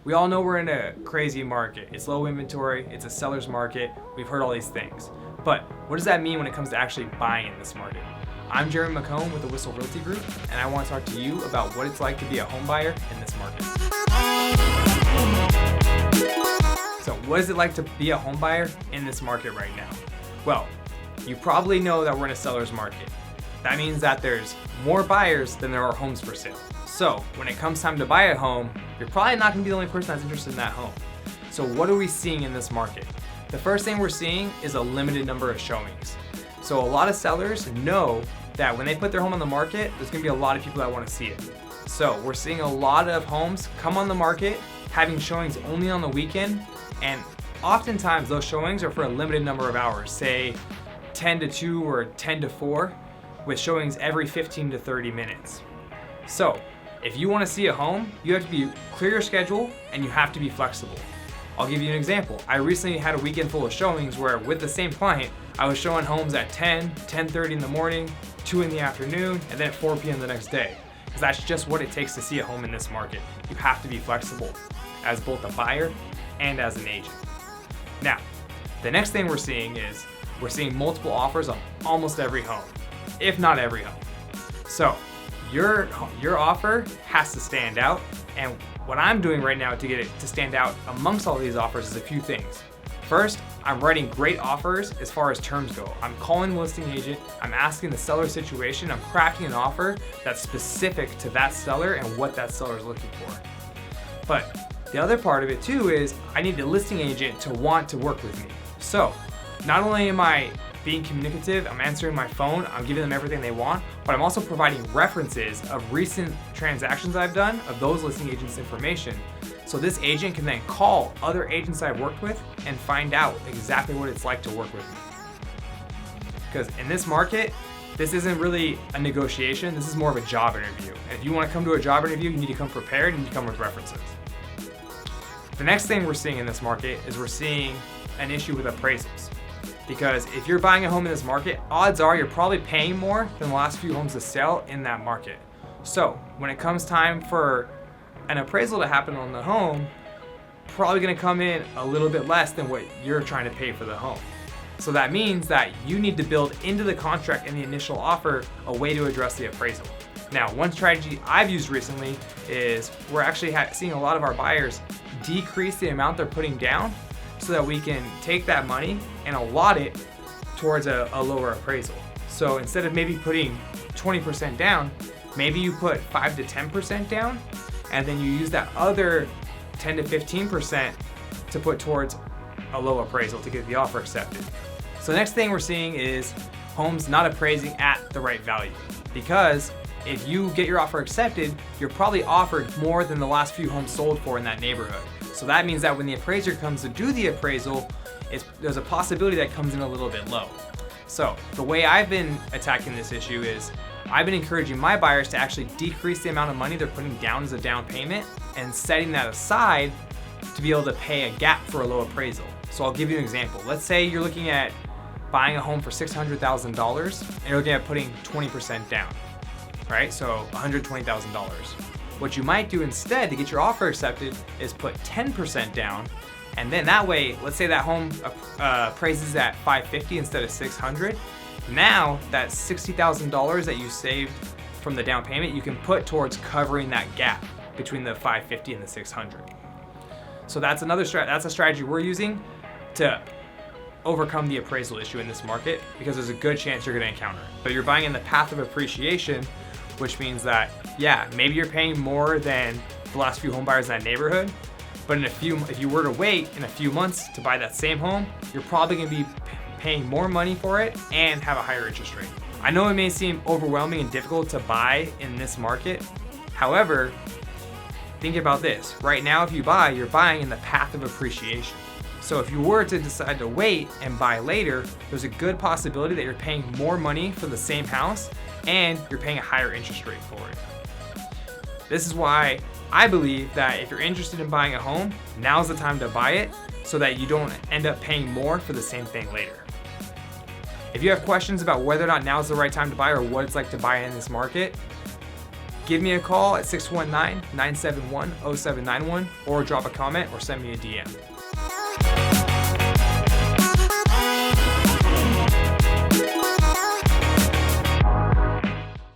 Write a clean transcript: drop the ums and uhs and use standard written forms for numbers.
We all know we're in a crazy market. It's low inventory, it's a seller's market. We've heard all these things. But what does that mean when it comes to actually buying in this market? I'm Jeremy McHone with the Whissel Realty Group, and I want to talk to you about what it's like to be a home buyer in this market. So what is it like to be a home buyer in this market right now? Well, you probably know that we're in a seller's market. That means that there's more buyers than there are homes for sale. So when it comes time to buy a home, you're probably not gonna be the only person that's interested in that home. So what are we seeing in this market? The first thing we're seeing is a limited number of showings. So a lot of sellers know that when they put their home on the market, there's gonna be a lot of people that wanna see it. So we're seeing a lot of homes come on the market, having showings only on the weekend, and oftentimes those showings are for a limited number of hours, say 10 to 2 or 10 to 4, with showings every 15 to 30 minutes. So if you want to see a home, you have to clear your schedule and you have to be flexible. I'll give you an example. I recently had a weekend full of showings where with the same client, I was showing homes at 10, 10:30 in the morning, 2 in the afternoon, and then at 4 p.m. the next day. Because that's just what it takes to see a home in this market. You have to be flexible as both a buyer and as an agent. Now, the next thing we're seeing is we're seeing multiple offers on almost every home, if not every home. So your offer has to stand out, and what I'm doing right now to get it to stand out amongst all these offers is a few things. First, I'm writing great offers as far as terms go. I'm calling the listing agent, I'm asking the seller situation, I'm crafting an offer that's specific to that seller and what that seller is looking for. But the other part of it too is I need the listing agent to want to work with me. So not only am I being communicative, I'm answering my phone, I'm giving them everything they want, but I'm also providing references of recent transactions I've done of those listing agents' information. So this agent can then call other agents I've worked with and find out exactly what it's like to work with me. Because in this market, this isn't really a negotiation, this is more of a job interview. And if you want to come to a job interview, you need to come prepared and you need to come with references. The next thing we're seeing in this market is we're seeing an issue with appraisals. Because if you're buying a home in this market, odds are you're probably paying more than the last few homes to sell in that market. So when it comes time for an appraisal to happen on the home, probably gonna come in a little bit less than what you're trying to pay for the home. So that means that you need to build into the contract and the initial offer a way to address the appraisal. Now, one strategy I've used recently is we're actually seeing a lot of our buyers decrease the amount they're putting down so that we can take that money and allot it towards a lower appraisal. So instead of maybe putting 20% down, maybe you put 5 to 10% down, and then you use that other 10 to 15% to put towards a low appraisal to get the offer accepted. So the next thing we're seeing is homes not appraising at the right value. Because if you get your offer accepted, you're probably offered more than the last few homes sold for in that neighborhood. So that means that when the appraiser comes to do the appraisal, there's a possibility that comes in a little bit low. So the way I've been attacking this issue is I've been encouraging my buyers to actually decrease the amount of money they're putting down as a down payment and setting that aside to be able to pay a gap for a low appraisal. So I'll give you an example. Let's say you're looking at buying a home for $600,000 and you're looking at putting 20% down, right? So $120,000. What you might do instead to get your offer accepted is put 10% down, and then that way, let's say that home appraises at $550 instead of $600. Now that $60,000 that you saved from the down payment, you can put towards covering that gap between the $550 and the $600. So that's a strategy we're using to overcome the appraisal issue in this market, because there's a good chance you're going to encounter it. But you're buying in the path of appreciation, which means that, yeah, maybe you're paying more than the last few home buyers in that neighborhood, but if you were to wait in a few months to buy that same home, you're probably gonna be paying more money for it and have a higher interest rate. I know it may seem overwhelming and difficult to buy in this market. However, think about this. Right now, if you buy, you're buying in the path of appreciation. So if you were to decide to wait and buy later, there's a good possibility that you're paying more money for the same house and you're paying a higher interest rate for it. This is why I believe that if you're interested in buying a home, now's the time to buy it so that you don't end up paying more for the same thing later. If you have questions about whether or not now's the right time to buy or what it's like to buy in this market, Give me a call at 619-971-0791 or drop a comment or send me a DM.